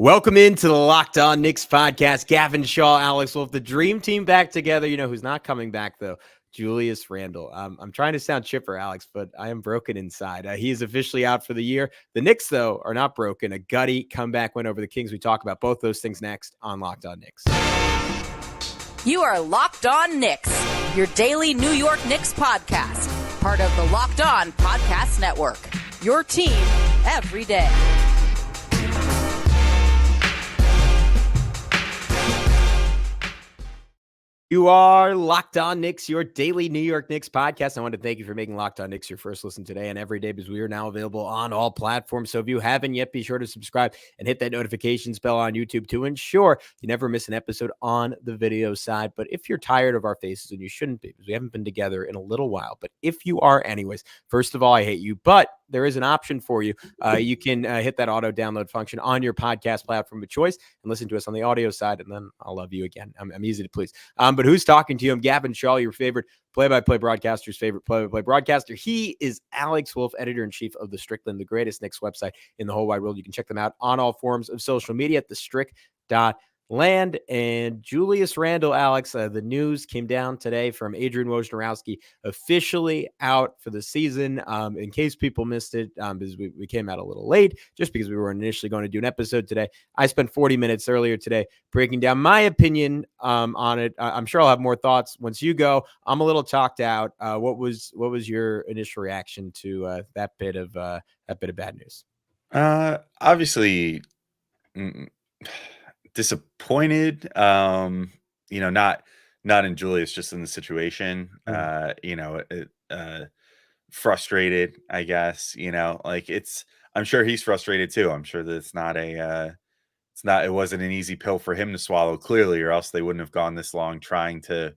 Welcome into the Locked On Knicks podcast. Gavin, Shaw, Alex Wolf, the dream team back together. You know who's not coming back, though? Julius Randle. I'm trying to sound chipper, Alex, but I am broken inside. He is officially out for the year. The Knicks, though, are not broken. A gutty comeback win over the Kings. We talk about both those things next on Locked On Knicks. You are Locked On Knicks, your daily New York Knicks podcast. Part of the Locked On Podcast Network. Your team every day. You are Locked On Knicks, your daily New York Knicks podcast. I want to thank you for making Locked On Knicks your first listen today and every day, because we are now available on all platforms. So if you haven't yet, be sure to subscribe and hit that notifications bell on YouTube to ensure you never miss an episode on the video side. But if you're tired of our faces, and you shouldn't be, because we haven't been together in a little while, but if you are anyways, first of all, I hate you, but there is an option for you. You can hit that auto download function on your podcast platform of choice and listen to us on the audio side, and then I'll love you again. I'm easy to please. But who's talking to you? I'm Gavin Shaw, your favorite play-by-play broadcaster's favorite play-by-play broadcaster. He is Alex Wolf, editor-in-chief of The Strickland, the greatest Knicks website in the whole wide world. You can check them out on all forms of social media at thestrick.land. And Julius Randle, Alex, the news came down today from Adrian Wojnarowski, officially out for the season. In case people missed it, because we came out a little late, just because we were initially going to do an episode today. I spent 40 minutes earlier today breaking down my opinion on it. I'm sure I'll have more thoughts once you go. I'm a little talked out. What was your initial reaction to that bit of bad news? Obviously, disappointed. Not in Julius, just in the situation. Frustrated, I guess. I'm sure he's frustrated too. I'm sure that it wasn't an easy pill for him to swallow, clearly, or else they wouldn't have gone this long trying to,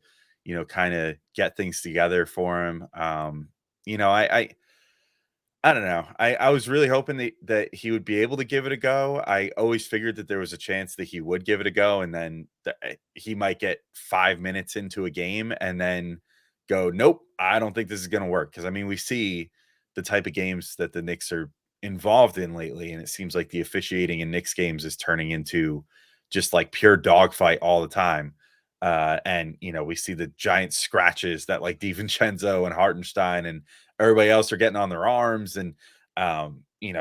kind of get things together for him. I don't know. I was really hoping that he would be able to give it a go. I always figured that there was a chance that he would give it a go, and then he might get 5 minutes into a game and then go, nope, I don't think this is going to work. Because, we see the type of games that the Knicks are involved in lately, and it seems like the officiating in Knicks games is turning into just like pure dogfight all the time. And we see the giant scratches that like DiVincenzo and Hartenstein and everybody else are getting on their arms, and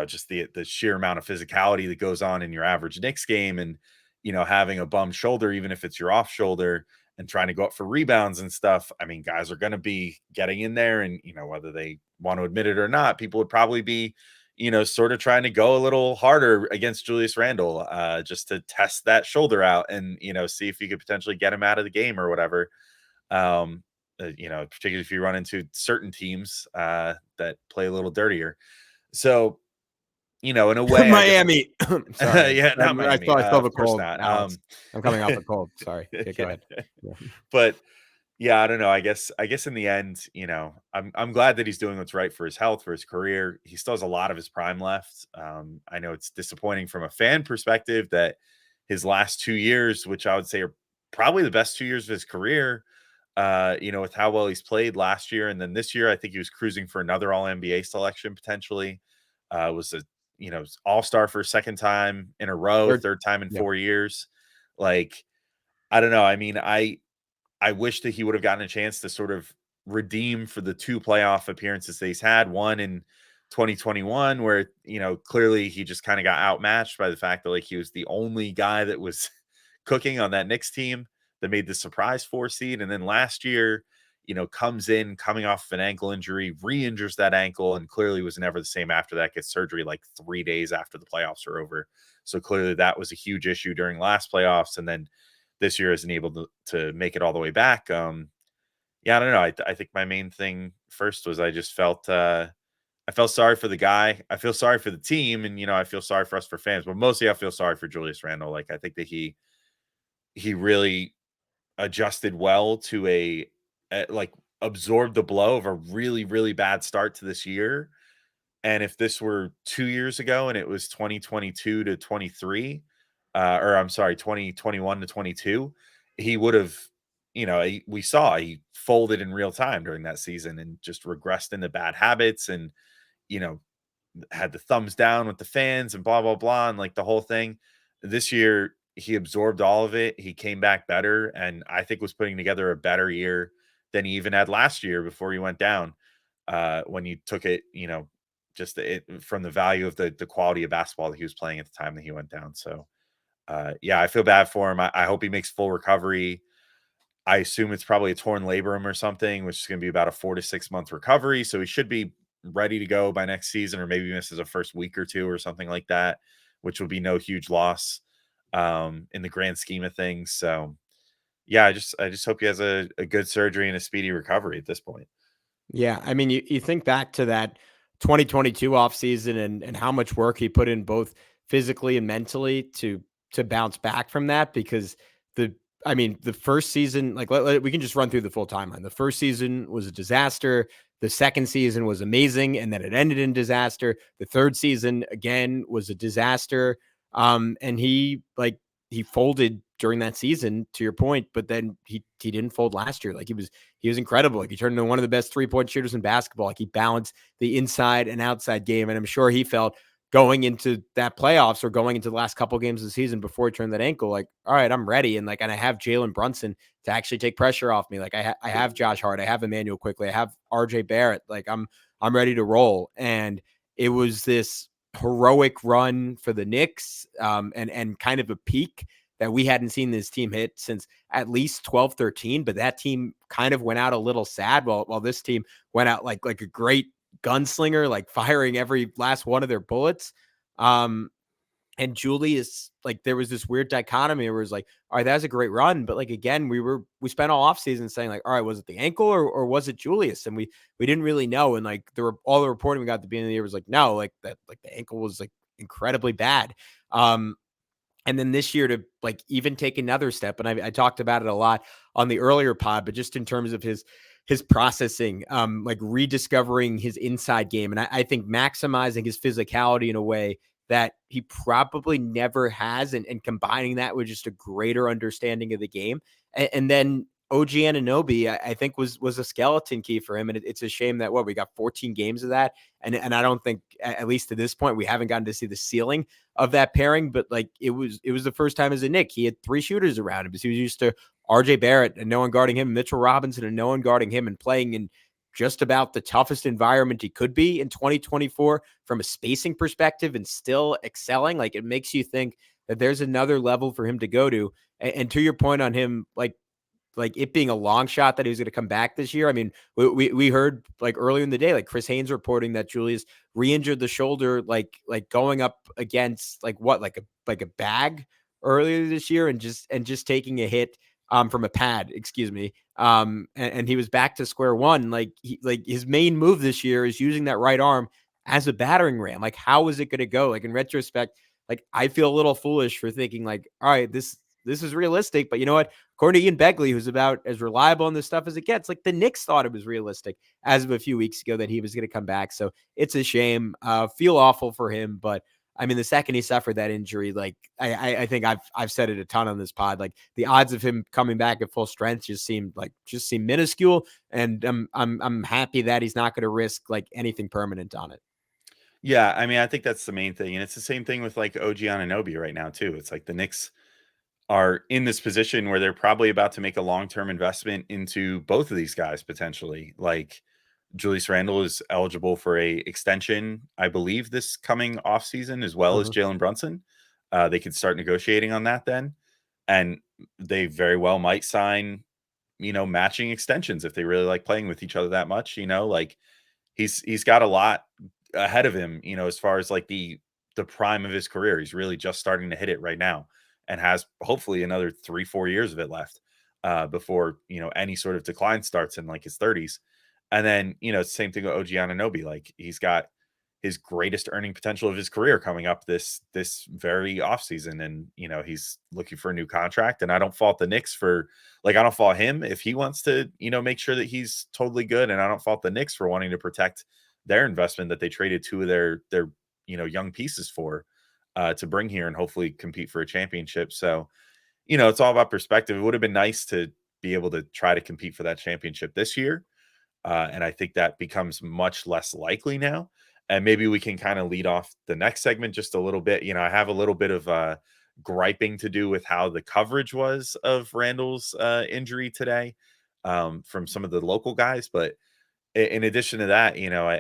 just the sheer amount of physicality that goes on in your average Knicks game, and having a bum shoulder, even if it's your off shoulder, and trying to go up for rebounds and stuff. Guys are going to be getting in there, and whether they want to admit it or not, people would probably be sort of trying to go a little harder against Julius Randle, just to test that shoulder out and see if you could potentially get him out of the game or whatever. Particularly if you run into certain teams that play a little dirtier. So, in a way, Miami. Sorry. Yeah, not Miami. I still have a course cold. not. I'm coming off a cold. Sorry. Okay, go ahead. Yeah. But yeah, I don't know. I guess in the end, I'm glad that he's doing what's right for his health, for his career. He still has a lot of his prime left. I know it's disappointing from a fan perspective that his last 2 years, which I would say are probably the best 2 years of his career, with how well he's played last year. And then this year, I think he was cruising for another All-NBA selection, potentially. Was a, all-star for a second time in a row, third time in 4 years. Like, I don't know. I wish that he would have gotten a chance to sort of redeem for the 2 playoff appearances that he's had. One in 2021, where, clearly he just kind of got outmatched by the fact that like he was the only guy that was cooking on that Knicks team that made the surprise 4 seed. And then last year, comes in coming off of an ankle injury, re-injures that ankle, and clearly was never the same after that. Gets surgery like 3 days after the playoffs are over. So clearly that was a huge issue during last playoffs. And then this year isn't able to make it all the way back. I don't know. I think my main thing first was I just felt I felt sorry for the guy. I feel sorry for the team, and I feel sorry for us for fans, but mostly I feel sorry for Julius Randle. Like, I think that he really adjusted well to absorbed the blow of a really, really bad start to this year. And if this were 2 years ago and it was 2022 to 23, or I'm sorry, 2021 to 22, he would have, we saw he folded in real time during that season and just regressed into bad habits, and, had the thumbs down with the fans and blah, blah, blah. And like the whole thing, this year he absorbed all of it. He came back better, and I think was putting together a better year than he even had last year before he went down. When you took it, just from the value of the quality of basketball that he was playing at the time that he went down. So, yeah, I feel bad for him. I hope he makes full recovery. I assume it's probably a torn labrum or something, which is going to be about a 4 to 6 month recovery. So he should be ready to go by next season, or maybe misses a first week or two or something like that, which will be no huge loss in the grand scheme of things. So, yeah, I just hope he has a good surgery and a speedy recovery at this point. Yeah, I mean, you think back to that 2022 offseason and how much work he put in both physically and mentally to bounce back from that, because the first season, like we can just run through the full timeline. The first season was a disaster. The second season was amazing, and then it ended in disaster. The third season again was a disaster. And he folded during that season, to your point, but then he didn't fold last year. Like he was incredible. Like he turned into one of the best 3-point shooters in basketball. Like he balanced the inside and outside game. And I'm sure he felt going into that playoffs or going into the last couple of games of the season before he turned that ankle, like, all right, I'm ready. And I have Jalen Brunson to actually take pressure off me. Like I have Josh Hart, I have Emmanuel Quickly, I have RJ Barrett. Like I'm ready to roll. And it was this heroic run for the Knicks, and kind of a peak that we hadn't seen this team hit since at least 12-13, but that team kind of went out a little sad while this team went out like a great gunslinger, like firing every last one of their bullets. And Julius, like there was this weird dichotomy where it was like, all right, that was a great run, but like again, we spent all offseason saying like, all right, was it the ankle or was it Julius? And we didn't really know. And like all the reporting we got at the beginning of the year was like, no, like that, like the ankle was like incredibly bad. And then this year to like even take another step, and I talked about it a lot on the earlier pod, but just in terms of his processing, like rediscovering his inside game, and I think maximizing his physicality in a way that he probably never has, and combining that with just a greater understanding of the game, and then OG Anunoby, I think was a skeleton key for him, and it's a shame that we got 14 games of that, and I don't think, at least to this point, we haven't gotten to see the ceiling of that pairing. But like it was the first time as a Knick he had 3 shooters around him, because he was used to RJ Barrett and no one guarding him, Mitchell Robinson and no one guarding him, and playing in just about the toughest environment he could be in 2024 from a spacing perspective, and still excelling. Like it makes you think that there's another level for him to go to. And to your point on him, like it being a long shot that he was going to come back this year. I mean, we heard like earlier in the day, like Chris Haynes reporting that Julius re-injured the shoulder, like going up against like a bag earlier this year, and just taking a hit from a pad, excuse me. And he was back to square one. Like his main move this year is using that right arm as a battering ram. Like how is it going to go? Like in retrospect, like I feel a little foolish for thinking like, all right, this is realistic, but you know what? According to Ian Begley, who's about as reliable on this stuff as it gets, like the Knicks thought it was realistic as of a few weeks ago that he was going to come back. So it's a shame. Feel awful for him, but I mean, the second he suffered that injury, like I think I've said it a ton on this pod, like the odds of him coming back at full strength just seem minuscule, and I'm happy that he's not going to risk like anything permanent on it. Yeah, I mean, I think that's the main thing, and it's the same thing with like OG Anunoby right now too. It's like the Knicks are in this position where they're probably about to make a long-term investment into both of these guys potentially. Like Julius Randle is eligible for a extension, I believe, this coming off season, as well as Jalen Brunson. They could start negotiating on that then, and they very well might sign, matching extensions if they really like playing with each other that much. Like he's got a lot ahead of him, as far as like the prime of his career. He's really just starting to hit it right now, and has hopefully another 3-4 years of it left before any sort of decline starts in like his 30s. And then same thing with OG Anunoby. Like he's got his greatest earning potential of his career coming up this very offseason, and he's looking for a new contract. And I don't fault the Knicks for, like, I don't fault him if he wants to make sure that he's totally good, and I don't fault the Knicks for wanting to protect their investment that they traded 2 of their young pieces for to bring here and hopefully compete for a championship. So it's all about perspective. It would have been nice to be able to try to compete for that championship this year, and I think that becomes much less likely now. And maybe we can kind of lead off the next segment just a little bit. I have a little bit of griping to do with how the coverage was of Randle's injury today from some of the local guys. But in addition to that,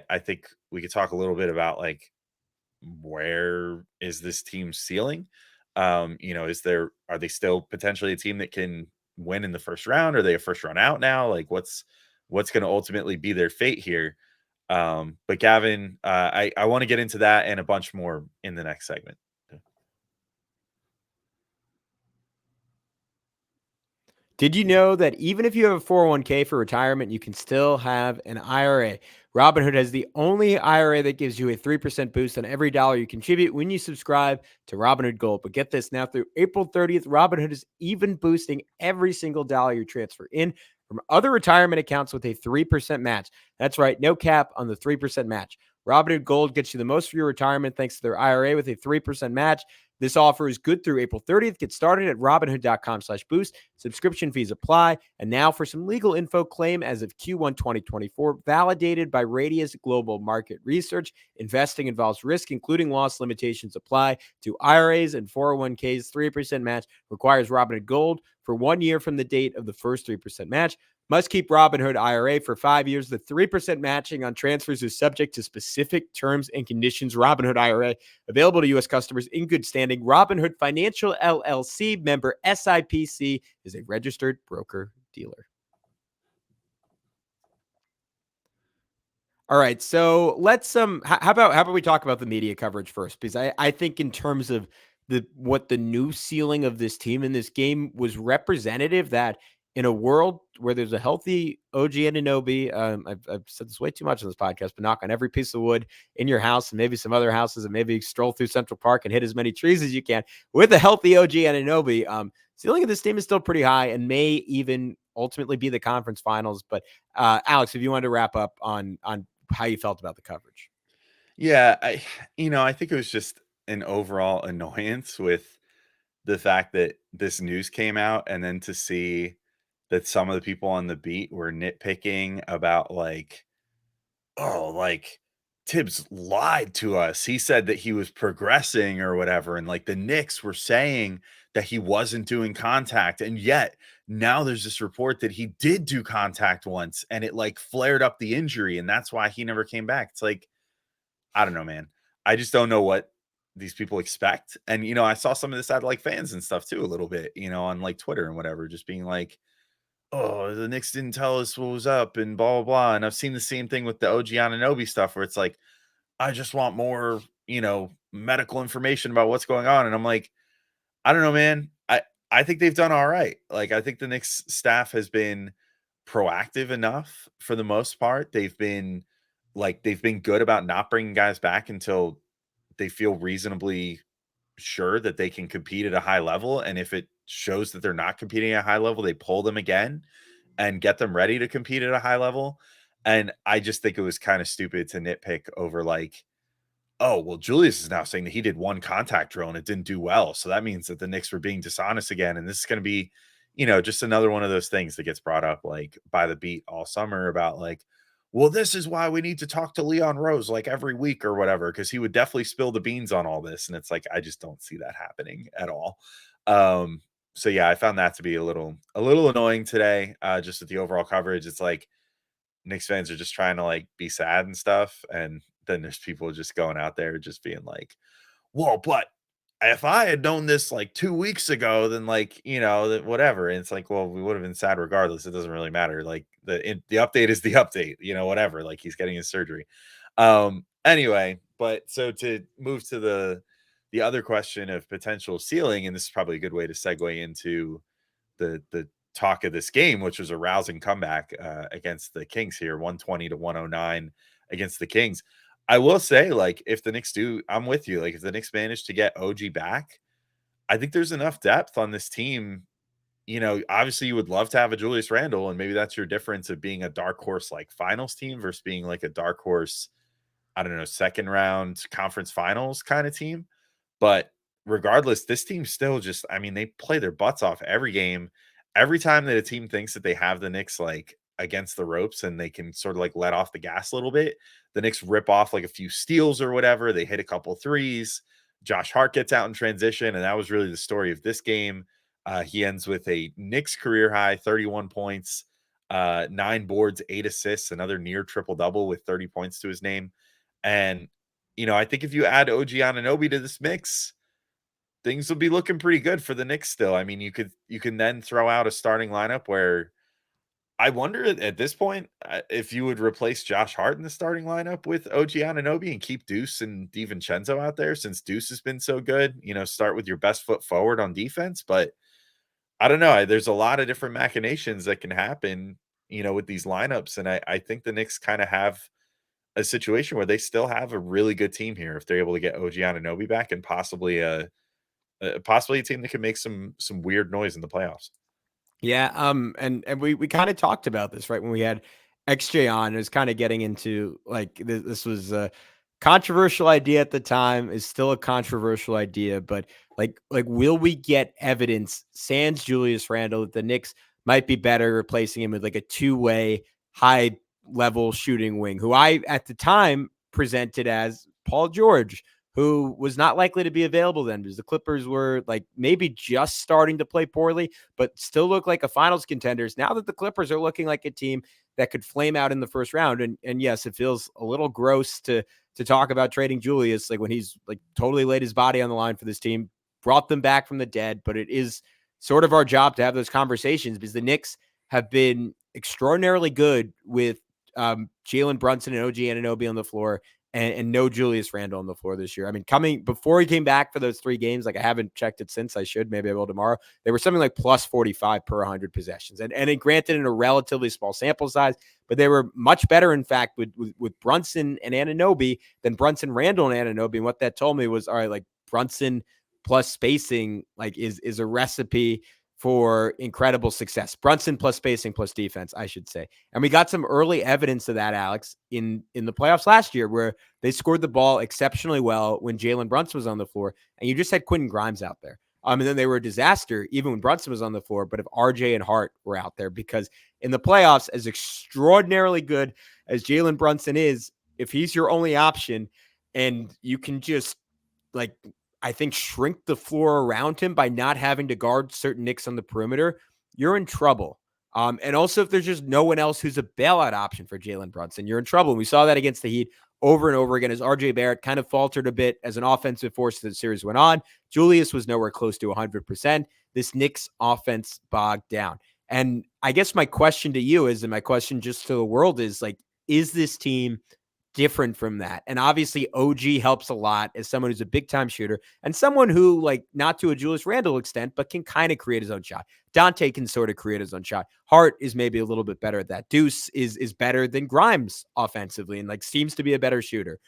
I think we could talk a little bit about like where is this team ceiling? Are they still potentially a team that can win in the first round? Are they a first round out now? Like what's going to ultimately be their fate here? But Gavin, I want to get into that and a bunch more in the next segment. Did you know that even if you have a 401k for retirement, you can still have an IRA? Robinhood has the only IRA that gives you a 3% boost on every dollar you contribute when you subscribe to Robinhood Gold. But get this, now through April 30th, Robinhood is even boosting every single dollar you transfer in from other retirement accounts with a 3% match. That's right, no cap on the 3% match. Robinhood Gold gets you the most for your retirement thanks to their IRA with a 3% match. This offer is good through April 30th. Get started at Robinhood.com/boost. Subscription fees apply. And now for some legal info, claim as of Q1 2024, validated by Radius Global Market Research. Investing involves risk, including loss. Limitations apply to IRAs and 401ks. 3% match requires Robinhood Gold for 1 year from the date of the first 3% match. Must keep Robinhood IRA for 5 years. The 3% matching on transfers is subject to specific terms and conditions. Robinhood IRA, available to U.S. customers in good standing. Robinhood Financial LLC, member SIPC, is a registered broker-dealer. All right, so let's how about we talk about the media coverage first, because I think in terms of what the new ceiling of this team in this game was representative, that in a world where there's a healthy OG Anunoby, I've said this way too much on this podcast, but knock on every piece of wood in your house and maybe some other houses, and maybe stroll through Central Park and hit as many trees as you can with a healthy OG Anunoby. Ceiling of this team is still pretty high and may even ultimately be the conference finals. But Alex, if you wanted to wrap up on how you felt about the coverage. Yeah, I think it was just an overall annoyance with the fact that this news came out, and then to see that some of the people on the beat were nitpicking about like, oh, like Tibbs lied to us. He said that he was progressing or whatever, and like the Knicks were saying that he wasn't doing contact, and yet now there's this report that he did do contact once, and it like flared up the injury, and that's why he never came back. It's like, I don't know, man. I just don't know what these people expect. And, I saw some of this out of like fans and stuff too, a little bit, on like Twitter and whatever, just being like, oh, the Knicks didn't tell us what was up and blah, blah, blah. And I've seen the same thing with the OG Anunoby stuff where it's like, I just want more, medical information about what's going on. And I'm like, I don't know, man. I think they've done all right. Like, I think the Knicks staff has been proactive enough for the most part. They've been good about not bringing guys back until they feel reasonably sure that they can compete at a high level. And if it shows that they're not competing at a high level, they pull them again and get them ready to compete at a high level. And I just think it was kind of stupid to nitpick over like, oh, well, Julius is now saying that he did one contact drill and it didn't do well. So that means that the Knicks were being dishonest again. And this is going to be, just another one of those things that gets brought up like by the beat all summer about like, well, this is why we need to talk to Leon Rose like every week or whatever, because he would definitely spill the beans on all this. And it's like, I just don't see that happening at all. So yeah, I found that to be a little annoying today. Just with the overall coverage. It's like Knicks fans are just trying to like be sad and stuff. And then there's people just going out there just being like, well, but if I had known this like 2 weeks ago, then like, whatever. And it's like, well, we would have been sad regardless. It doesn't really matter. Like the update is the update, whatever, like he's getting his surgery. Anyway, but so to move to the other question of potential ceiling, and this is probably a good way to segue into the talk of this game, which was a rousing comeback against the Kings here, 120-109 against the Kings. I will say, like, if the Knicks do, I'm with you. Like, if the Knicks manage to get OG back, I think there's enough depth on this team. Obviously you would love to have a Julius Randle, and maybe that's your difference of being a dark horse, like finals team versus being like a dark horse, I don't know, second round conference finals kind of team. But regardless, this team still just, I mean, they play their butts off every game. Every time that a team thinks that they have the Knicks like against the ropes and they can sort of like let off the gas a little bit, the Knicks rip off like a few steals or whatever. They hit a couple threes. Josh Hart gets out in transition, and that was really the story of this game. He ends with a Knicks career high 31 points, 9 boards, 8 assists, another near triple double with 30 points to his name. And, I think if you add OG Anunoby to this mix, things will be looking pretty good for the Knicks still. I mean, you can then throw out a starting lineup where I wonder at this point if you would replace Josh Hart in the starting lineup with OG Anunoby and keep Deuce and DiVincenzo out there, since Deuce has been so good. Start with your best foot forward on defense. But I don't know. There's a lot of different machinations that can happen, with these lineups. And I think the Knicks kind of have a situation where they still have a really good team here if they're able to get OG Anunoby back, and possibly a team that can make some weird noise in the playoffs. Yeah, and we kind of talked about this, right, when we had XJ on. It was kind of getting into like this was a controversial idea at the time, is still a controversial idea, but like will we get evidence sans Julius Randle that the Knicks might be better replacing him with like a two-way high level shooting wing, who I at the time presented as Paul George, who was not likely to be available then because the Clippers were like maybe just starting to play poorly, but still look like a finals contenders. Now that the Clippers are looking like a team that could flame out in the first round. And yes, it feels a little gross to talk about trading Julius, like when he's like totally laid his body on the line for this team, brought them back from the dead. But it is sort of our job to have those conversations because the Knicks have been extraordinarily good with Jalen Brunson and OG Anunoby on the floor, and no Julius Randle on the floor this year. I mean, coming before he came back for those 3 games, like I haven't checked it since. I should, maybe I will tomorrow. They were something like plus 45 per 100 possessions, and it granted in a relatively small sample size, but they were much better, in fact, with Brunson and Anunoby than Brunson, Randle, and Anunoby. And what that told me was, all right, like Brunson plus spacing, like is a recipe for incredible success. Brunson plus spacing plus defense, I should say. And we got some early evidence of that, Alex, in the playoffs last year, where they scored the ball exceptionally well when Jalen Brunson was on the floor, and you just had Quentin Grimes out there. And then they were a disaster even when Brunson was on the floor, but if RJ and Hart were out there, because in the playoffs, as extraordinarily good as Jalen Brunson is, if he's your only option and you can just like I think shrink the floor around him by not having to guard certain Knicks on the perimeter, you're in trouble. And also, if there's just no one else who's a bailout option for Jalen Brunson, you're in trouble. And we saw that against the Heat over and over again as RJ Barrett kind of faltered a bit as an offensive force as the series went on. Julius was nowhere close to 100%. This Knicks offense bogged down. And I guess my question to you is, and my question just to the world is, like, is this team different from that? And obviously OG helps a lot as someone who's a big time shooter and someone who, like, not to a Julius Randle extent, but can kind of create his own shot. Dante can sort of create his own shot. Hart is maybe a little bit better at that. Deuce is better than Grimes offensively and like seems to be a better shooter.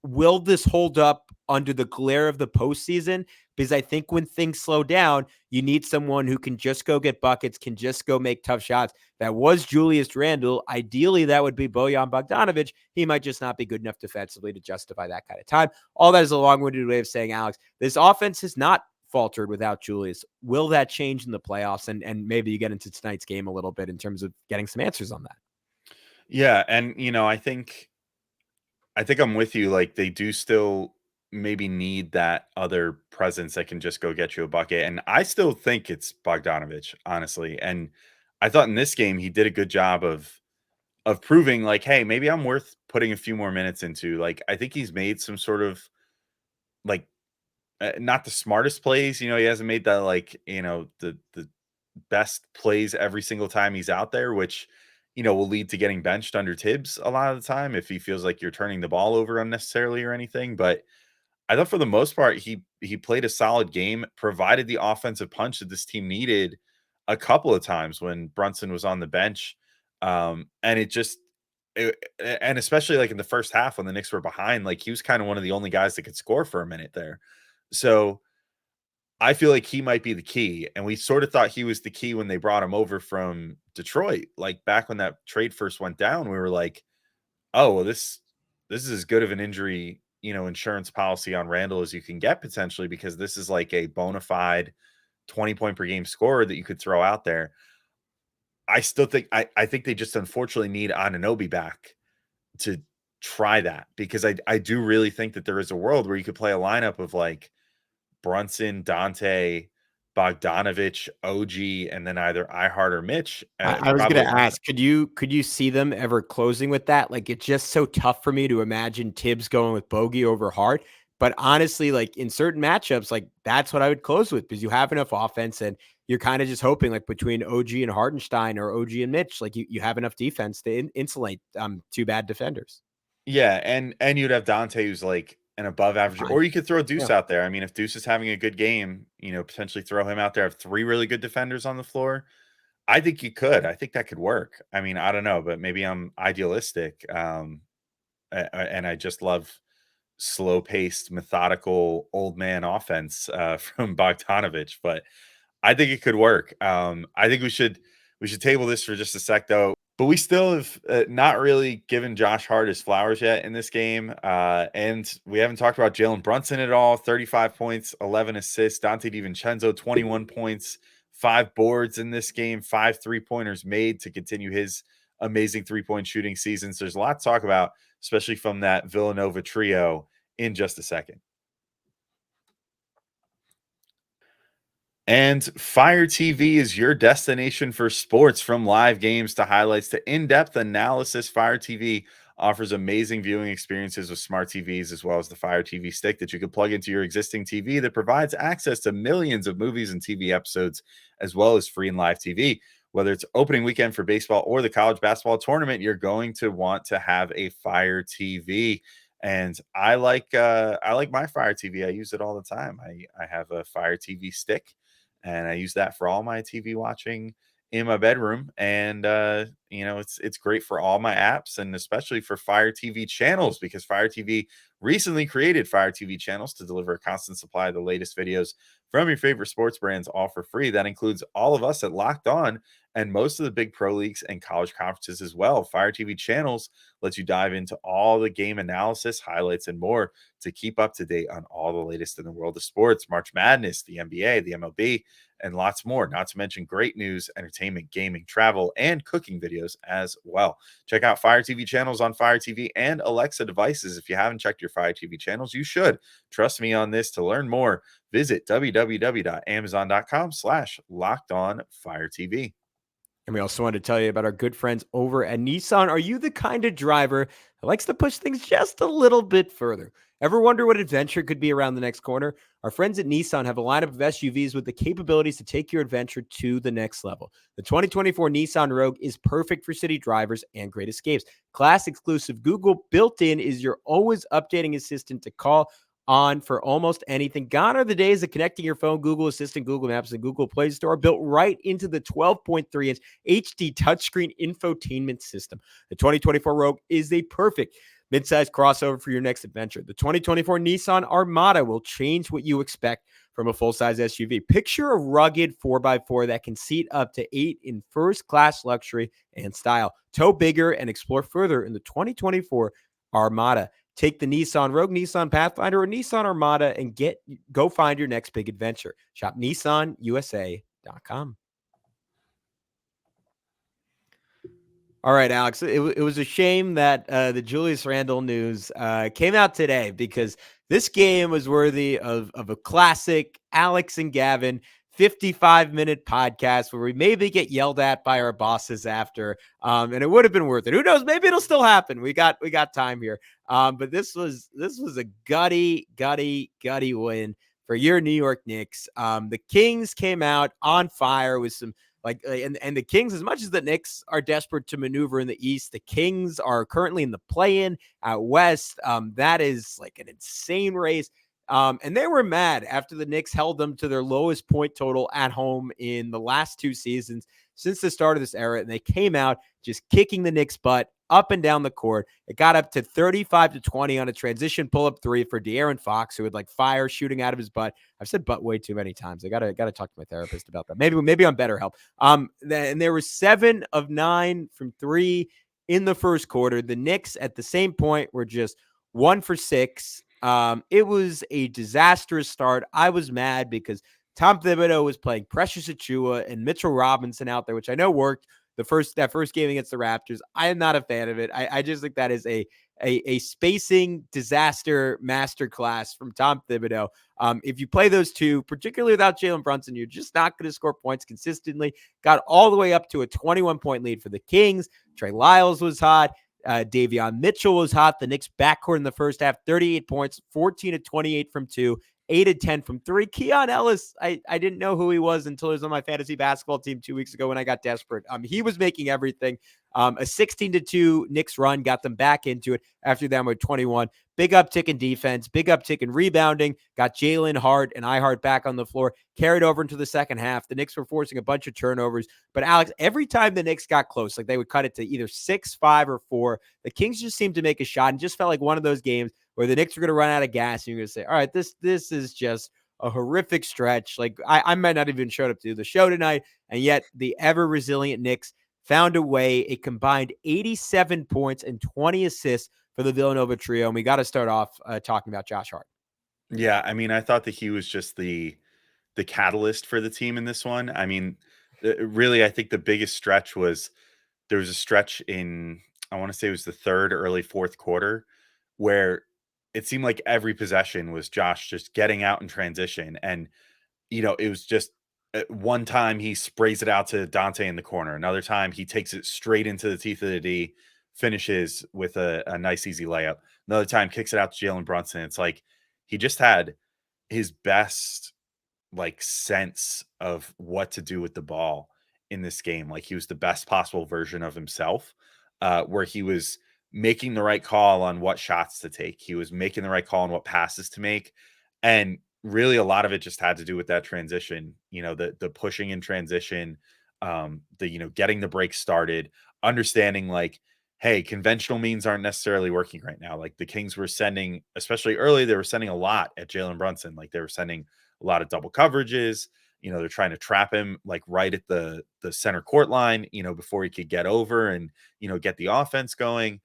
Will this hold up under the glare of the postseason? Because I think when things slow down, you need someone who can just go get buckets, can just go make tough shots. That was Julius Randle. Ideally, that would be Bojan Bogdanovic. He might just not be good enough defensively to justify that kind of time. All that is a long-winded way of saying, Alex, this offense has not faltered without Julius. Will that change in the playoffs? And maybe you get into tonight's game a little bit in terms of getting some answers on that. Yeah, and I think I'm with you. Like, they do still maybe need that other presence that can just go get you a bucket. And I still think it's Bogdanovich, honestly. And I thought in this game he did a good job of proving, like, hey, maybe I'm worth putting a few more minutes into. Like, I think he's made some sort of, like, not the smartest plays. He hasn't made that, like, the best plays every single time he's out there, which will lead to getting benched under Tibbs a lot of the time if he feels like you're turning the ball over unnecessarily or anything. But I thought for the most part he played a solid game, provided the offensive punch that this team needed a couple of times when Brunson was on the bench. And and especially like in the first half when the Knicks were behind, like he was kind of one of the only guys that could score for a minute there. So I feel like he might be the key. And we sort of thought he was the key when they brought him over from Detroit. Like back when that trade first went down, we were like, oh, well, this is as good of an injury, insurance policy on Randle as you can get potentially, because this is like a bona fide 20-point per game scorer that you could throw out there. I still think I think they just unfortunately need Anunoby back to try that, because I do really think that there is a world where you could play a lineup of like Brunson, Dante, Bogdanovich, OG, and then either Hart or Mitch. I was Probably gonna not. ask, could you see them ever closing with that? Like, it's just so tough for me to imagine Tibbs going with Bogey over Hart. But honestly, like in certain matchups, like that's what I would close with, because you have enough offense and you're kind of just hoping like between OG and Hartenstein or OG and Mitch, like you have enough defense to insulate two bad defenders. Yeah, and you'd have Dante, who's like an above average, Fine. or you could throw Deuce Yeah. out there. I mean, if Deuce is having a good game, potentially throw him out there. Have three really good defenders on the floor. I think you could. I think that could work. I mean, I don't know, but maybe I'm idealistic. And I just love slow-paced, methodical old man offense from Bogdanovich, but I think it could work. I think we should table this for just a sec, though. But we still have not really given Josh Hart his flowers yet in this game, and we haven't talked about Jalen Brunson at all. 35 points, 11 assists. Dante DiVincenzo, 21 points, 5 boards in this game, 5 3-pointers made to continue his amazing three-point shooting season. So there's a lot to talk about, especially from that Villanova trio, in just a second. And Fire TV is your destination for sports, from live games to highlights to in-depth analysis. Fire TV offers amazing viewing experiences with smart TVs, as well as the Fire TV stick that you can plug into your existing TV that provides access to millions of movies and TV episodes, as well as free and live TV. Whether it's opening weekend for baseball or the college basketball tournament, you're going to want to have a Fire TV. And I like my Fire TV. I use it all the time. I have a Fire TV stick, and I use that for all my TV watching in my bedroom. And it's great for all my apps, and especially for Fire TV channels, because Fire TV recently created Fire TV channels to deliver a constant supply of the latest videos from your favorite sports brands, all for free. That includes all of us at Locked On and most of the big pro leagues and college conferences as well. Fire TV channels lets you dive into all the game analysis, highlights, and more to keep up to date on all the latest in the world of sports, March Madness, the NBA, the MLB, and lots more. Not to mention great news, entertainment, gaming, travel, and cooking videos as well. Check out Fire TV channels on Fire TV and Alexa devices. If you haven't checked your Fire TV channels, you should. Trust me on this. To learn more, visit www.amazon.com/LockedOnFireTV. And we also wanted to tell you about our good friends over at Nissan. Are you the kind of driver that likes to push things just a little bit further? Ever wonder what adventure could be around the next corner? Our friends at Nissan have a lineup of SUVs with the capabilities to take your adventure to the next level. The 2024 Nissan Rogue is perfect for city drivers and great escapes. Class exclusive Google built-in is your always updating assistant to call on for almost anything. Gone are the days of connecting your phone, Google Assistant, Google Maps, and Google Play Store, built right into the 12.3-inch HD touchscreen infotainment system. The 2024 Rogue is a perfect midsize crossover for your next adventure. The 2024 Nissan Armada will change what you expect from a full-size SUV. Picture a rugged 4x4 that can seat up to 8 in first-class luxury and style. Tow bigger and explore further in the 2024 Armada. Take the Nissan Rogue, Nissan Pathfinder, or Nissan Armada and go find your next big adventure. Shop NissanUSA.com. All right, Alex, it was a shame that the Julius Randle news came out today, because this game was worthy of a classic Alex and Gavin 55-minute podcast where we maybe get yelled at by our bosses after, and it would have been worth it. Who knows? Maybe it'll still happen. We got time here. But this was a gutty win for your New York Knicks. The Kings came out on fire with some and the Kings, as much as the Knicks are desperate to maneuver in the East, the Kings are currently in the play-in out West. That is like an insane race. And they were mad after the Knicks held them to their lowest point total at home in the last 2 seasons since the start of this era. And they came out just kicking the Knicks' butt up and down the court. It got up to 35-20 on a transition pull-up 3 for De'Aaron Fox, who had like fire shooting out of his butt. I've said butt way too many times. I gotta talk to my therapist about that. Maybe on BetterHelp. And there were 7 of 9 from 3 in the first quarter. The Knicks at the same point were just 1 for 6. It was a disastrous start. I was mad because Tom Thibodeau was playing Precious Achiuwa and Mitchell Robinson out there, which I know worked that first game against the Raptors. I am not a fan of it. I just think that is a a spacing disaster masterclass from Tom Thibodeau. If you play those two, particularly without Jalen Brunson, you're just not going to score points consistently. Got all the way up to a 21-point lead for the Kings. Trey Lyles was hot. Davion Mitchell was hot. The Knicks backcourt in the first half, 38 points, 14 of 28 from 2, 8 of 10 from 3. Keon Ellis, I didn't know who he was until he was on my fantasy basketball team 2 weeks ago when I got desperate. He was making everything. A 16-2 Knicks run got them back into it after them with 21. Big uptick in defense, big uptick in rebounding, got Jalen, Hart, and Hart back on the floor, carried over into the second half. The Knicks were forcing a bunch of turnovers. But, Alex, every time the Knicks got close, like they would cut it to either 6, 5, or 4, the Kings just seemed to make a shot and just felt like one of those games where the Knicks were going to run out of gas. And you're going to say, all right, this is just a horrific stretch. Like, I might not even showed up to do the show tonight, and yet the ever-resilient Knicks found a way. A combined 87 points and 20 assists for the Villanova trio. And we got to start off talking about Josh Hart. Yeah, I mean, I thought that he was just the catalyst for the team in this one. I mean, really, I think the biggest stretch was there was a stretch in, I want to say it was the third, early fourth quarter, where it seemed like every possession was Josh just getting out in transition. And, it was just one time he sprays it out to Dante in the corner. Another time he takes it straight into the teeth of the D, finishes with a nice, easy layup. Another time kicks it out to Jalen Brunson. It's like he just had his best sense of what to do with the ball in this game. Like he was the best possible version of himself, where he was making the right call on what shots to take. He was making the right call on what passes to make. And really a lot of it just had to do with that transition, the pushing in transition, getting the break started, understanding hey, conventional means aren't necessarily working right now. Like the Kings were sending, especially early, they were sending a lot at Jalen Brunson. Like they were sending a lot of double coverages. They're trying to trap him right at the center court line, before he could get over and, get the offense going.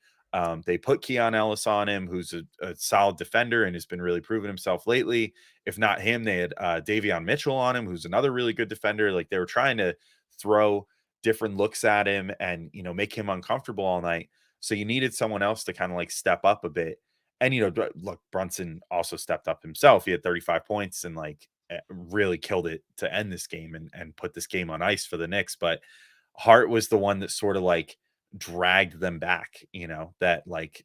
They put Keon Ellis on him, who's a solid defender and has been really proving himself lately. If not him, they had Davion Mitchell on him, who's another really good defender. Like they were trying to throw different looks at him and, make him uncomfortable all night. So you needed someone else to kind of step up a bit. And, look, Brunson also stepped up himself. He had 35 points and really killed it to end this game and put this game on ice for the Knicks. But Hart was the one that sort of dragged them back, that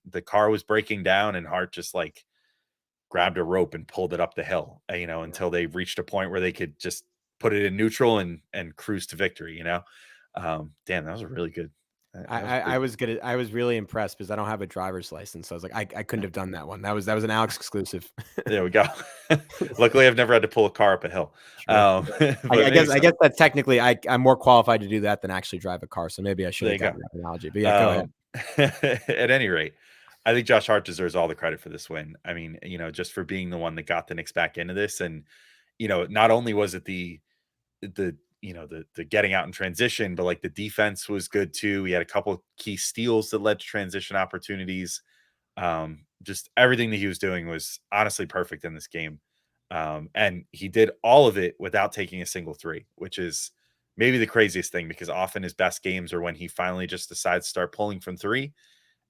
the car was breaking down and Hart just grabbed a rope and pulled it up the hill, until they reached a point where they could just put it in neutral and cruise to victory, damn, that was a really good. I was really impressed because I don't have a driver's license. So I was like, I couldn't have done that one. That was an Alex exclusive. There we go. Luckily, I've never had to pull a car up a hill. I guess that's technically I'm more qualified to do that than actually drive a car. So maybe I should have gotten that analogy. But yeah, go ahead. At any rate, I think Josh Hart deserves all the credit for this win. I mean, just for being the one that got the Knicks back into this, and not only was it the getting out in transition, but the defense was good too. We had a couple of key steals that led to transition opportunities. Just everything that he was doing was honestly perfect in this game. And he did all of it without taking a single three, which is maybe the craziest thing because often his best games are when he finally just decides to start pulling from three.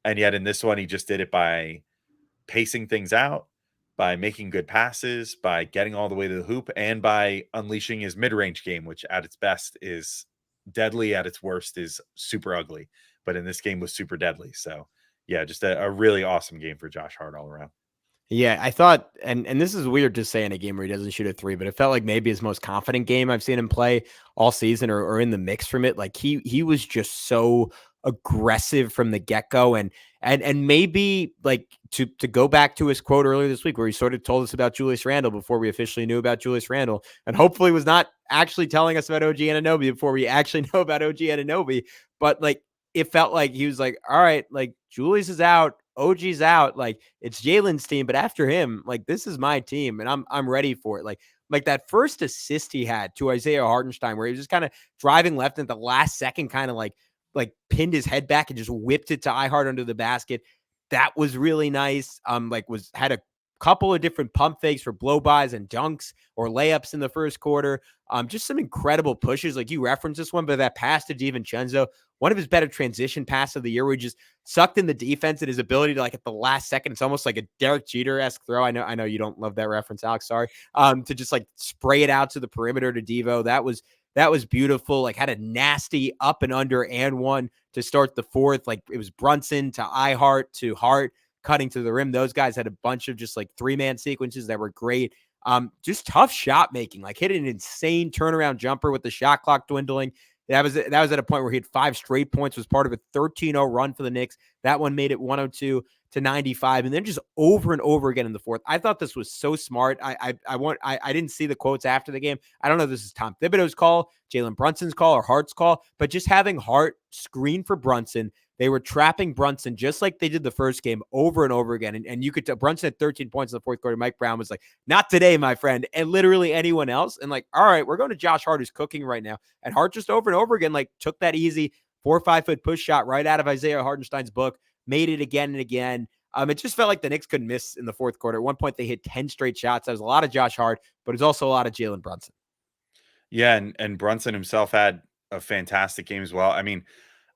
And yet in this one, he just did it by pacing things out, by making good passes, by getting all the way to the hoop, and by unleashing his mid-range game, which at its best is deadly, at its worst is super ugly. But in this game was super deadly. So yeah, just a really awesome game for Josh Hart all around. Yeah, I thought, and this is weird to say in a game where he doesn't shoot a three, but it felt like maybe his most confident game I've seen him play all season or in the mix from it. Like he was just so aggressive from the get-go and maybe to go back to his quote earlier this week where he sort of told us about Julius Randle before we officially knew about Julius Randle and hopefully was not actually telling us about OG Anunoby before we actually know about OG Anunoby. But it felt like he was all right, Julius is out, OG's out, it's Jalen's team, but after him, this is my team and I'm ready for it. Like that first assist he had to Isaiah Hartenstein where he was just kind of driving left at the last second, kind of like pinned his head back and just whipped it to Hart under the basket. That was really nice. Had a couple of different pump fakes for blow-bys and dunks or layups in the first quarter. Just some incredible pushes. Like you referenced this one, but that pass to DiVincenzo, one of his better transition passes of the year, where he just sucked in the defense and his ability to, like, at the last second, it's almost like a Derek Jeter-esque throw. I know you don't love that reference, Alex. Sorry. To just like spray it out to the perimeter to Devo. That was beautiful. Like, had a nasty up and under and one to start the fourth. Like, it was Brunson to Hart to Hart cutting to the rim. Those guys had a bunch of just like 3-man sequences that were great. Just tough shot making, like hit an insane turnaround jumper with the shot clock dwindling. That was at a point where he had 5 straight points, was part of a 13-0 run for the Knicks. That one made it 102-95, and then just over and over again in the fourth. I thought this was so smart. I didn't see the quotes after the game. I don't know if this is Tom Thibodeau's call, Jalen Brunson's call, or Hart's call, but just having Hart screen for Brunson. They were trapping Brunson just like they did the first game over and over again. And you could tell Brunson had 13 points in the fourth quarter. Mike Brown was like, not today, my friend. And literally anyone else. And like, all right, we're going to Josh Hart, who's cooking right now. And Hart just over and over again, like took that easy 4 or 5 foot push shot right out of Isaiah Hartenstein's book, made it again and again. It just felt like the Knicks couldn't miss in the fourth quarter. At one point, they hit 10 straight shots. That was a lot of Josh Hart, but it's also a lot of Jalen Brunson. Yeah, and Brunson himself had a fantastic game as well. I mean,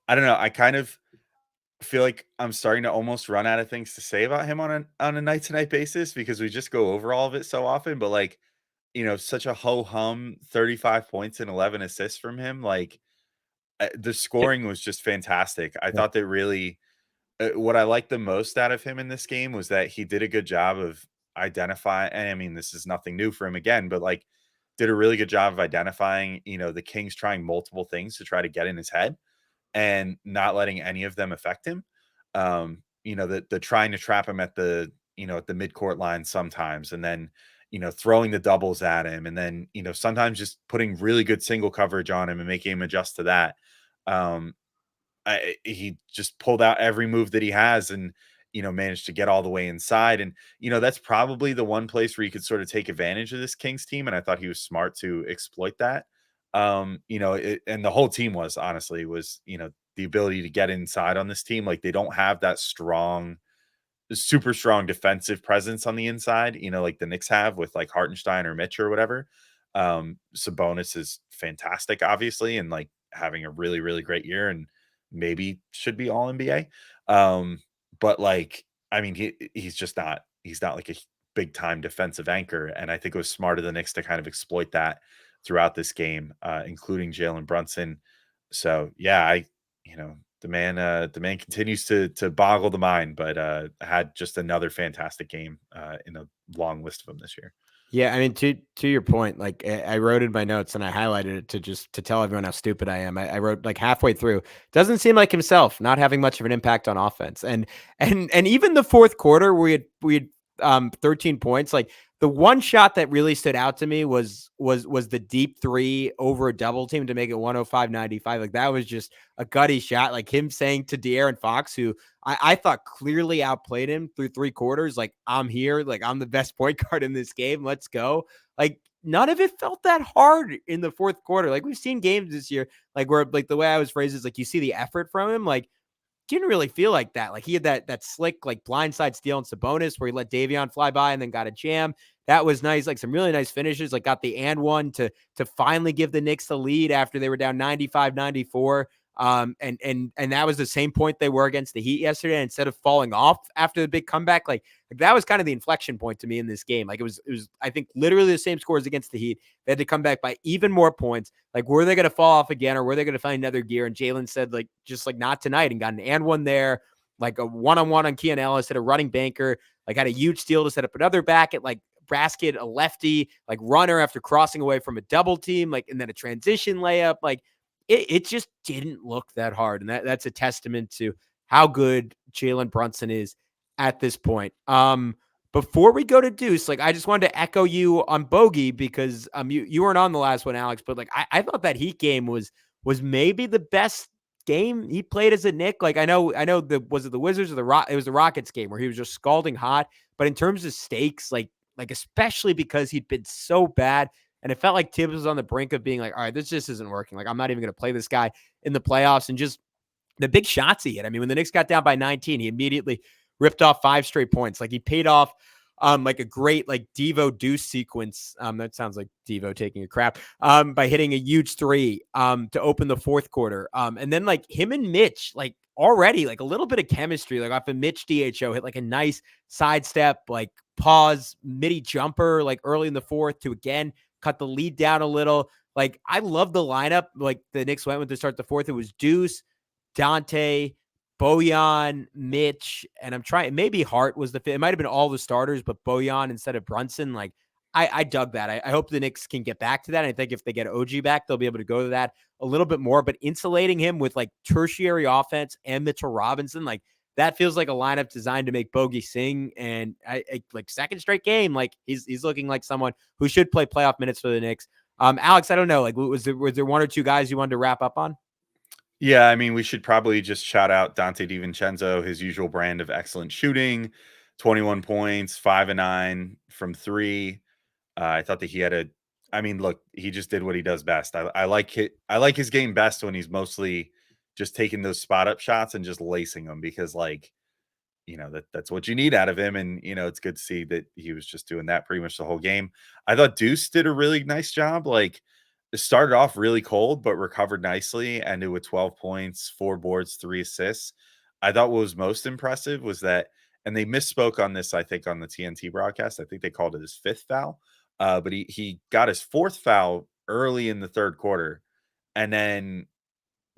I don't know. I kind of feel like I'm starting to almost run out of things to say about him on a night to night basis, because we just go over all of it so often. But like, such a ho hum 35 points and 11 assists from him. Like, the scoring was just fantastic. I thought that really, what I liked the most out of him in this game was that he did a good job of identifying. And I mean, this is nothing new for him again, but like, did a really good job of identifying, the Kings trying multiple things to try to get in his head and not letting any of them affect him. The trying to trap him at the midcourt line sometimes, and then, throwing the doubles at him, and then, sometimes just putting really good single coverage on him and making him adjust to that. He just pulled out every move that he has and, managed to get all the way inside. And, that's probably the one place where you could sort of take advantage of this Kings team. And I thought he was smart to exploit that. And the whole team was the ability to get inside on this team. Like, they don't have that super strong defensive presence on the inside, like the Knicks have with like Hartenstein or Mitch or whatever. Sabonis is fantastic, obviously, and like having a really, really great year, and maybe should be all NBA. But like, I mean, he's not like a big time defensive anchor. And I think it was smart of the Knicks to kind of exploit that throughout this game, including Jalen Brunson. So yeah, the man continues to boggle the mind, but had just another fantastic game in a long list of them this year. Yeah, I mean, to your point, like I wrote in my notes and I highlighted it to tell everyone how stupid I am. I wrote like halfway through, doesn't seem like himself not having much of an impact on offense, and even the fourth quarter where we had 13 points, like the one shot that really stood out to me was the deep three over a double team to make it 105-95. Like, that was just a gutty shot. Like him saying to De'Aaron Fox, who I thought clearly outplayed him through 3 quarters, like, I'm here, like I'm the best point guard in this game. Let's go. Like, none of it felt that hard in the fourth quarter. Like, we've seen games this year, like where, like, the way I was phrased is like, you see the effort from him. Like, didn't really feel like that. Like, he had that slick, like, blindside steal in Sabonis where he let Davion fly by and then got a jam. That was nice. Like, some really nice finishes, like got the and one to finally give the Knicks the lead after they were down 95-94. And that was the same point they were against the Heat yesterday. Instead of falling off after the big comeback, like that was kind of the inflection point to me in this game. Like, it was, I think, literally the same scores against the Heat. They had to come back by even more points. Like, were they going to fall off again, or were they going to find another gear? And Jalen said, like, just like, not tonight, and got an and one there, like a one-on-one on Keon Ellis, hit a running banker, like had a huge steal to set up another basket, a lefty, like runner after crossing away from a double team, like, and then a transition layup. Like, it just didn't look that hard. And that's a testament to how good Jalen Brunson is at this point. Before we go to Deuce, like, I just wanted to echo you on Bogey, because you weren't on the last one, Alex, but like I thought that Heat game was maybe the best game he played as a Knick. Like, I know was it the Wizards or it was the Rockets game where he was just scalding hot. But in terms of stakes, like especially because he'd been so bad, and it felt like Tibbs was on the brink of being like, all right, this just isn't working. Like, I'm not even going to play this guy in the playoffs. And just the big shots he hit. I mean, when the Knicks got down by 19, he immediately ripped off 5 straight points. Like, he paid off like a great like Devo deuce sequence. That sounds like Devo taking a crap. By hitting a huge three to open the fourth quarter. And then like him and Mitch, like already like a little bit of chemistry, like off a Mitch DHO hit like a nice sidestep, like pause midi jumper, like early in the fourth to again cut the lead down a little. Like I love the lineup. Like the Knicks went with to start the fourth. It was Deuce, Dante, Bojan, Mitch, and I'm trying. Maybe Hart was the fit. It might have been all the starters, but Bojan instead of Brunson. Like I dug that. I hope the Knicks can get back to that. I think if they get OG back, they'll be able to go to that a little bit more. But insulating him with like tertiary offense and Mitchell Robinson, like that feels like a lineup designed to make Bogey sing. And I like second straight game, like he's looking like someone who should play playoff minutes for the Knicks. Alex, I don't know. Like, was there one or two guys you wanted to wrap up on? Yeah, I mean, we should probably just shout out Dante DiVincenzo, his usual brand of excellent shooting, 21 points, 5 and 9 from 3. I thought that he had a I mean, look, he just did what he does best. I like it. I like his game best when he's mostly just taking those spot up shots and just lacing them because like that's what you need out of him. And it's good to see that he was just doing that pretty much the whole game. I thought Deuce did a really nice job. Like it started off really cold, but recovered nicely, ended with 12 points, 4 boards, 3 assists. I thought what was most impressive was that, and they misspoke on this, I think, on the TNT broadcast. I think they called it his 5th foul. But he got his 4th foul early in the third quarter and then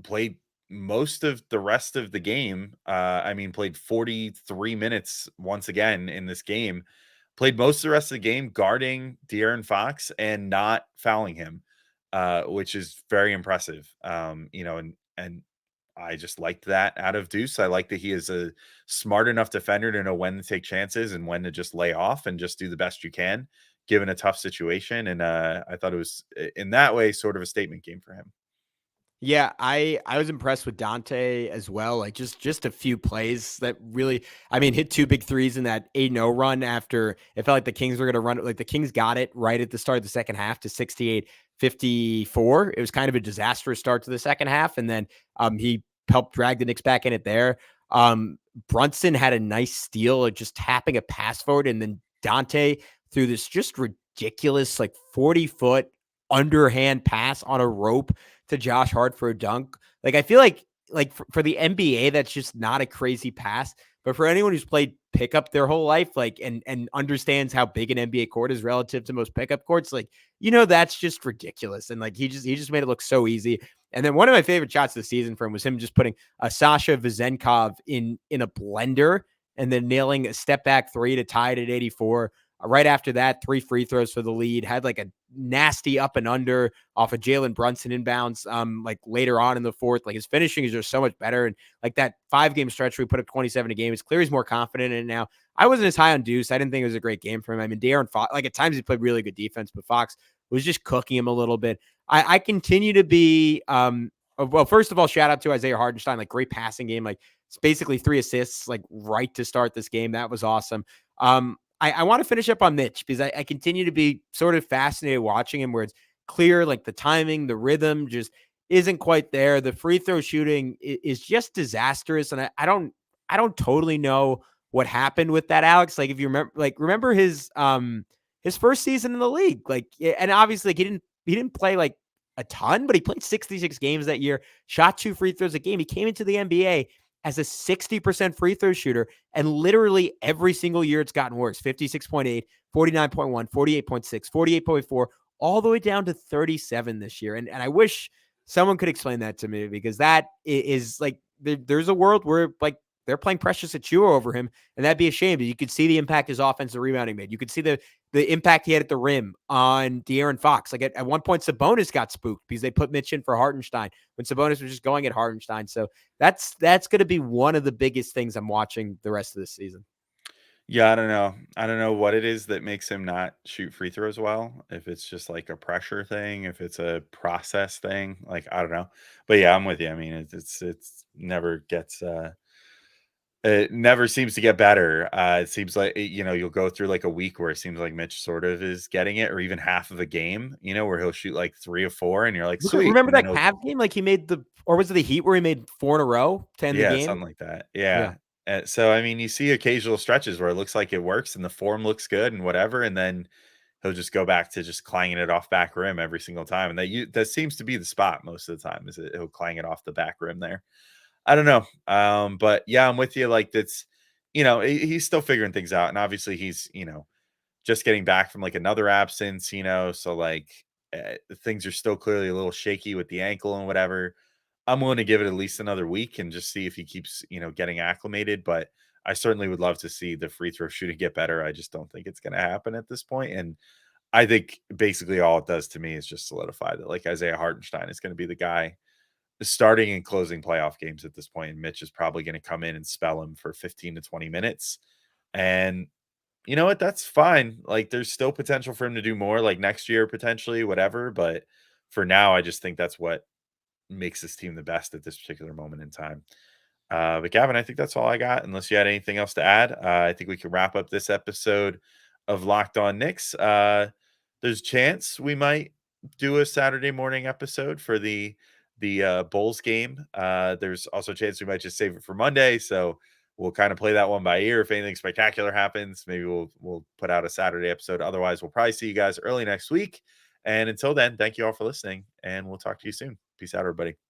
played most of the rest of the game. I mean, played 43 minutes once again in this game, played most of the rest of the game guarding De'Aaron Fox and not fouling him, which is very impressive. And I just liked that out of Deuce. I like that he is a smart enough defender to know when to take chances and when to just lay off and just do the best you can given a tough situation. And I thought it was in that way sort of a statement game for him. Yeah, I was impressed with Dante as well. Like just a few plays that really, I mean, hit 2 big threes in that 8-0 run after it felt like the Kings were going to run. Like the Kings got it right at the start of the second half to 68-54. It was kind of a disastrous start to the second half, and then he helped drag the Knicks back in it there. Brunson had a nice steal, just tapping a pass forward, and then Dante threw this just ridiculous like 40-foot underhand pass on a rope to Josh Hart for a dunk. Like I feel like for the NBA, that's just not a crazy pass. But for anyone who's played pickup their whole life, like and understands how big an NBA court is relative to most pickup courts, like that's just ridiculous. And like he just made it look so easy. And then one of my favorite shots of the season for him was him just putting a Sasha Vezenkov in a blender and then nailing a step back 3 to tie it at 84. Right after that, 3 free throws for the lead, had like a nasty up and under off of Jalen Brunson inbounds. Like later on in the fourth, like his finishing is just so much better. And like that 5-game stretch where he put up 27 a game, it's clear he's more confident in it now. I wasn't as high on Deuce. I didn't think it was a great game for him. I mean, De'Aaron Fox, like at times he played really good defense, but Fox was just cooking him a little bit. I continue to be, well, first of all, shout out to Isaiah Hartenstein, like great passing game. Like it's basically 3 assists, like right to start this game. That was awesome. I want to finish up on Mitch because I continue to be sort of fascinated watching him where it's clear, like the timing, the rhythm just isn't quite there. The free throw shooting is just disastrous. And I don't totally know what happened with that, Alex. Like if you remember his first season in the league, like, and obviously like, he didn't play like a ton, but he played 66 games that year, shot 2 free throws a game. He came into the NBA as a 60% free throw shooter. And literally every single year it's gotten worse. 56.8, 49.1, 48.6, 48.4, all the way down to 37 this year. And I wish someone could explain that to me because that is like, there's a world where like they're playing Precious Achiuwa over him. And that'd be a shame. But you could see the impact his offensive rebounding made. You could see the impact he had at the rim on De'Aaron Fox. Like at one point, Sabonis got spooked because they put Mitch in for Hartenstein when Sabonis was just going at Hartenstein. So that's going to be one of the biggest things I'm watching the rest of this season. Yeah, I don't know. I don't know what it is that makes him not shoot free throws well. If it's just like a pressure thing, if it's a process thing, like I don't know. But yeah, I'm with you. I mean, it's never gets it never seems to get better. It seems like you'll go through like a week where it seems like Mitch sort of is getting it, or even half of a game, where he'll shoot like 3 of 4, and you're like, sweet. Remember that Cavs game? Like he made or was it the Heat where he made 4 in a row to end the game? Something like that. Yeah. So, I mean, you see occasional stretches where it looks like it works and the form looks good and whatever, and then he'll just go back to just clanging it off back rim every single time. And that seems to be the spot most of the time, is he'll clang it off the back rim there. I don't know. But yeah, I'm with you. Like, that's, he's still figuring things out. And obviously he's, just getting back from like another absence, so like things are still clearly a little shaky with the ankle and whatever. I'm willing to give it at least another week and just see if he keeps, getting acclimated. But I certainly would love to see the free throw shooting get better. I just don't think it's going to happen at this point. And I think basically all it does to me is just solidify that like Isaiah Hartenstein is going to be the guy starting and closing playoff games at this point. And Mitch is probably going to come in and spell him for 15 to 20 minutes. And you know what? That's fine. Like, there's still potential for him to do more, like next year, potentially, whatever. But for now, I just think that's what makes this team the best at this particular moment in time. But Gavin, I think that's all I got. Unless you had anything else to add, I think we can wrap up this episode of Locked On Knicks. There's a chance we might do a Saturday morning episode for the Bulls game. There's also a chance we might just save it for Monday. So we'll kind of play that one by ear. If anything spectacular happens, maybe we'll put out a Saturday episode. Otherwise, we'll probably see you guys early next week. And until then, thank you all for listening, and we'll talk to you soon. Peace out, everybody.